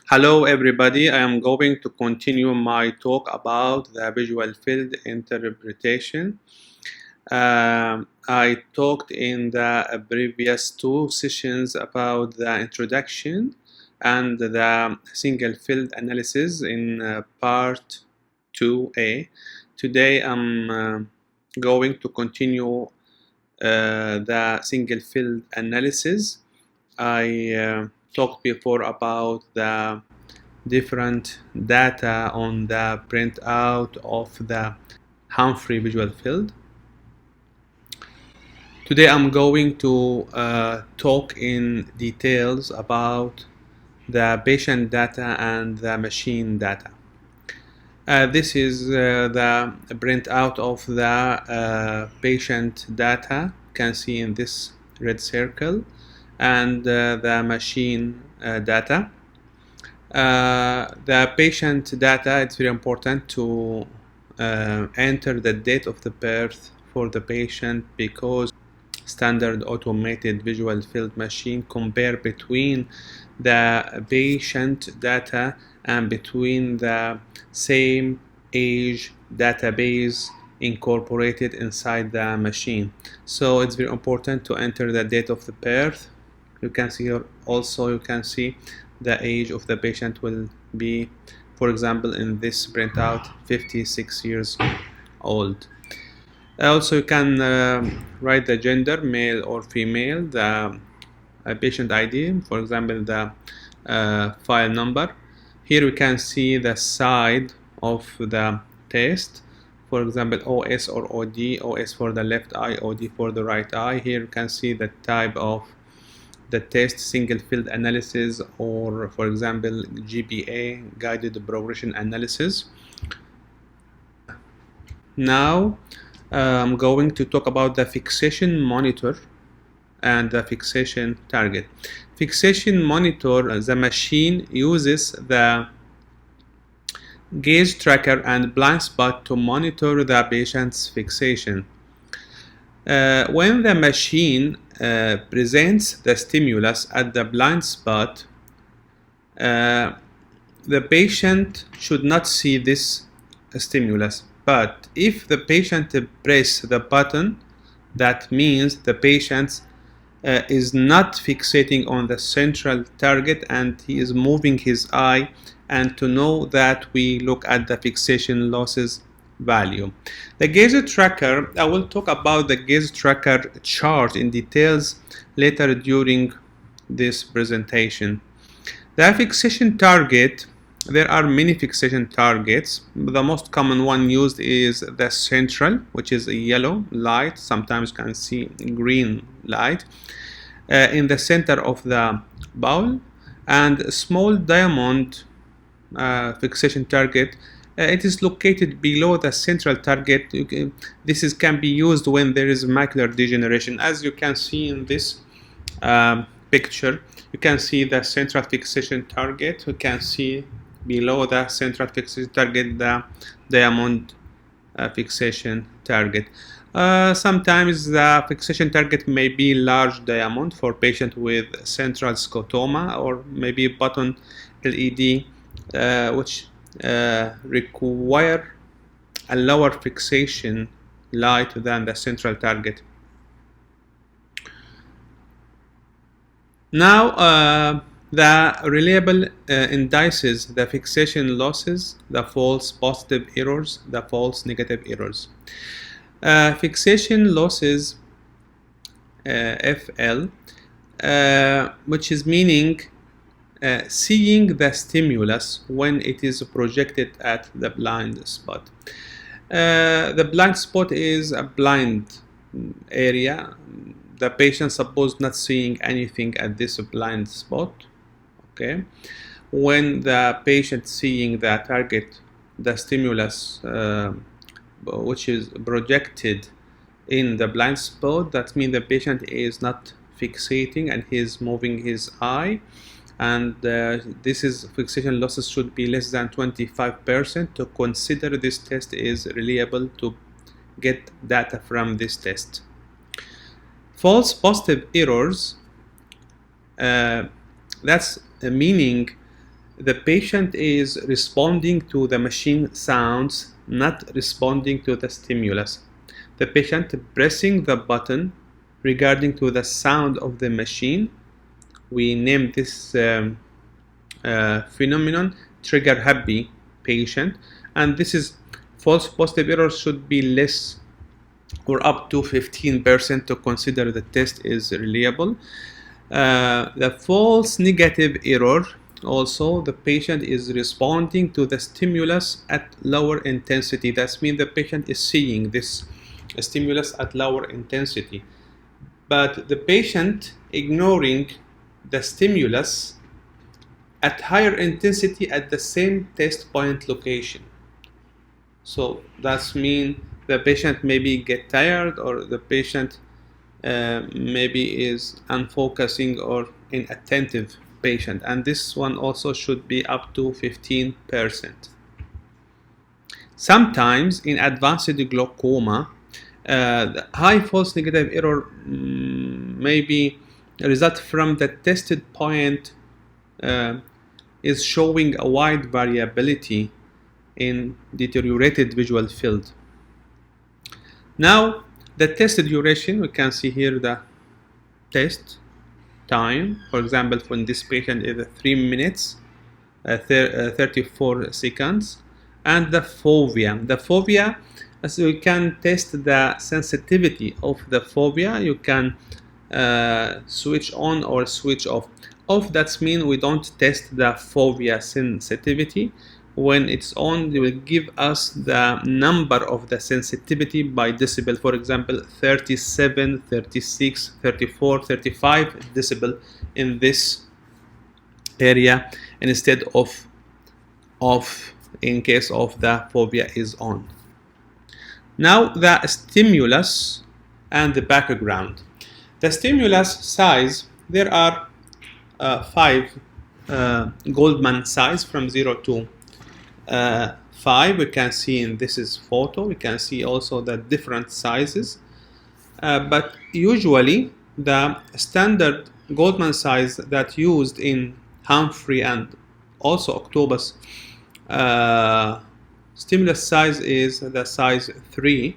Hello everybody, I am going to continue my talk about the visual field interpretation. I talked in the previous two sessions about the introduction and the single field analysis in part 2A. Today I'm going to continue the single field analysis. I talked before about the different data on the printout of the Humphrey visual field. Today I'm going to talk in details about the patient data and the machine data. This is the printout of the patient data. You can see in this red circle, and the machine data. The patient data, it's very important to enter the date of the birth for the patient, because standard automated visual field machine compare between the patient data and between the same age database incorporated inside the machine. So it's very important to enter the date of the birth. You can see here also, you can see the age of the patient will be, for example, in this printout, 56 years old. Also, you can write the gender, male or female, the patient ID, for example, the file number. Here we can see the side of the test, for example, OS or OD, OS for the left eye, OD for the right eye. Here you can see the type of the test, single field analysis, or for example GPA, guided progression analysis. Now I'm going to talk about the fixation monitor and the fixation target. Fixation monitor, the machine uses the gaze tracker and blind spot to monitor the patient's fixation. When the machine presents the stimulus at the blind spot, the patient should not see this stimulus. But if the patient presses the button, that means the patient is not fixating on the central target and he is moving his eye. And to know that, we look at the fixation losses value. The gaze tracker, I will talk about the gaze tracker chart in details later during this presentation. The fixation target, there are many fixation targets. The most common one used is the central, which is a yellow light, sometimes you can see green light in the center of the bowl, and a small diamond fixation target. It is located below the central target. This can be used when there is macular degeneration. As you can see in this picture, you can see the central fixation target. You can see below the central fixation target the diamond fixation target. Sometimes the fixation target may be large diamond for patient with central scotoma, or maybe button LED, which require a lower fixation light than the central target. Now the reliable indices, the fixation losses, the false positive errors, the false negative errors. Fixation losses, FL, which is meaning seeing the stimulus when it is projected at the blind spot. The blind spot is a blind area. The patient suppose not seeing anything at this blind spot. Okay, when the patient seeing the target, the stimulus which is projected in the blind spot, that means the patient is not fixating and he is moving his eye. And this is fixation losses should be less than 25% to consider this test is reliable to get data from this test. False positive errors, that's meaning the patient is responding to the machine sounds, not responding to the stimulus. The patient pressing the button regarding to the sound of the machine. We name this phenomenon trigger happy patient, and this is false positive error should be less or up to 15% to consider the test is reliable. The false negative error, also the patient is responding to the stimulus at lower intensity. That means the patient is seeing this stimulus at lower intensity, but the patient ignoring the stimulus at higher intensity at the same test point location. So that means the patient maybe get tired, or the patient maybe is unfocusing or inattentive patient, and this one also should be up to 15%. Sometimes in advanced glaucoma, the high false negative error maybe result from the tested point is showing a wide variability in deteriorated visual field. Now, the test duration, we can see here the test time. For example, for this patient is 3 minutes, 34 seconds. And the fovea. The fovea, as we can test the sensitivity of the fovea, you can switch on or switch off. Off, that means we don't test the fovea sensitivity. When it's on, they will give us the number of the sensitivity by decibel. For example, 37, 36, 34, 35 decibel in this area instead of off in case of the fovea is on. Now the stimulus and the background. The stimulus size, there are 5 Goldman size from 0 to 5. We can see in this is photo. We can see also the different sizes, but usually the standard Goldman size that used in Humphrey and also Octopus stimulus size is the size 3.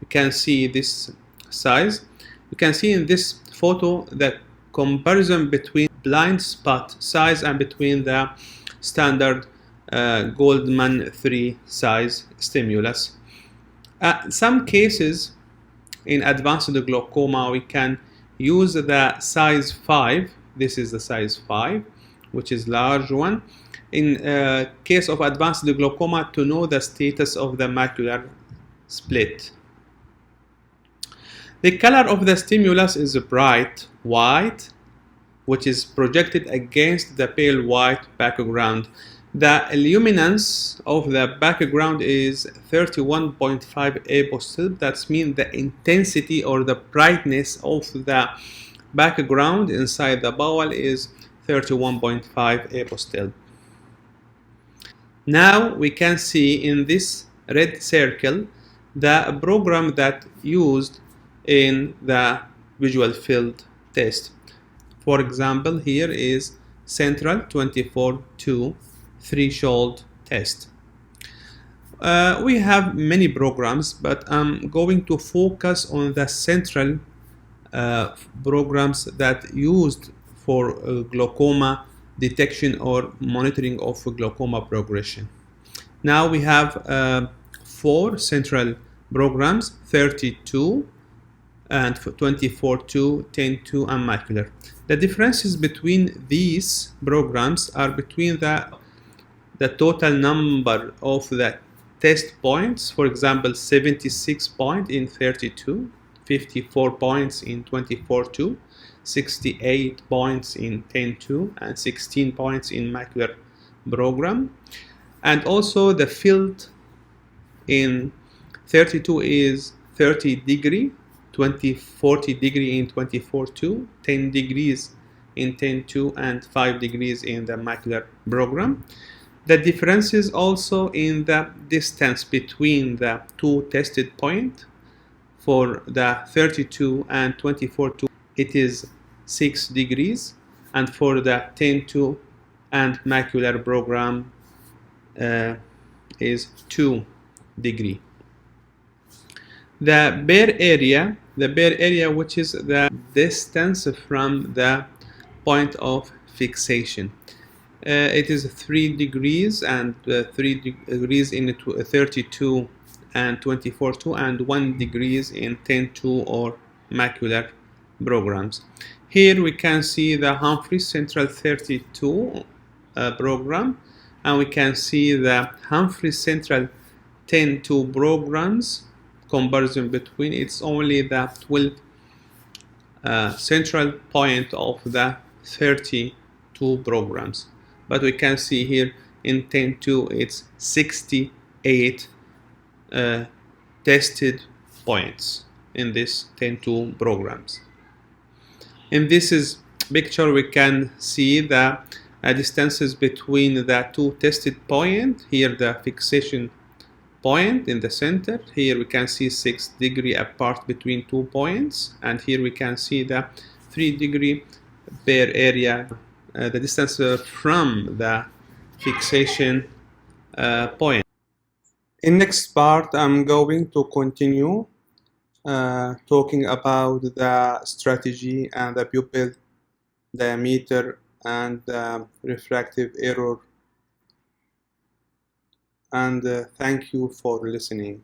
You can see this size. You can see in this photo the comparison between blind spot size and between the standard Goldman 3 size stimulus. Some cases in advanced glaucoma we can use the size 5. This is the size 5, which is large one. In case of advanced glaucoma, to know the status of the macular split. The color of the stimulus is bright white, which is projected against the pale white background. The luminance of the background is 31.5 apostle. That means the intensity or the brightness of the background inside the bowel is 31.5 apostle. Now we can see in this red circle the program that used in the visual field test. For example, here is Central 24-2 threshold test. We have many programs, but I'm going to focus on the central programs that used for glaucoma detection or monitoring of glaucoma progression. Now we have 4 central programs, 32 and 24-2, 10-2 and macular. The differences between these programs are between the total number of the test points. For example, 76 points in 32, 54 points in 24-2, 68 points in 10-2, and 16 points in macular program. And also the field in 32 is 30 degree, 40 degree in 24-2, 10 degrees in 10-2, and 5 degrees in the macular program. The differences also in the distance between the 2 tested points. For the 32 and 24-2, it is 6 degrees, and for the 10-2 and macular program is 2 degree. The bare area, which is the distance from the point of fixation, it is 3 degrees and 3 degrees in 32 and 24.2 and 1 degrees in 10.2 or macular programs. Here we can see the Humphrey Central 32 program, and we can see the Humphrey Central 10.2 programs comparison between. It's only the 12 central point of the 32 programs, but we can see here in 10.2 it's 68 tested points in this 10.2 programs. In this picture we can see the distances between the two tested points. Here the fixation point in the center. Here we can see 6 degrees apart between 2 points, and here we can see the 3 degree bare area, the distance from the fixation point. In next part I'm going to continue talking about the strategy and the pupil diameter and refractive error. And thank you for listening.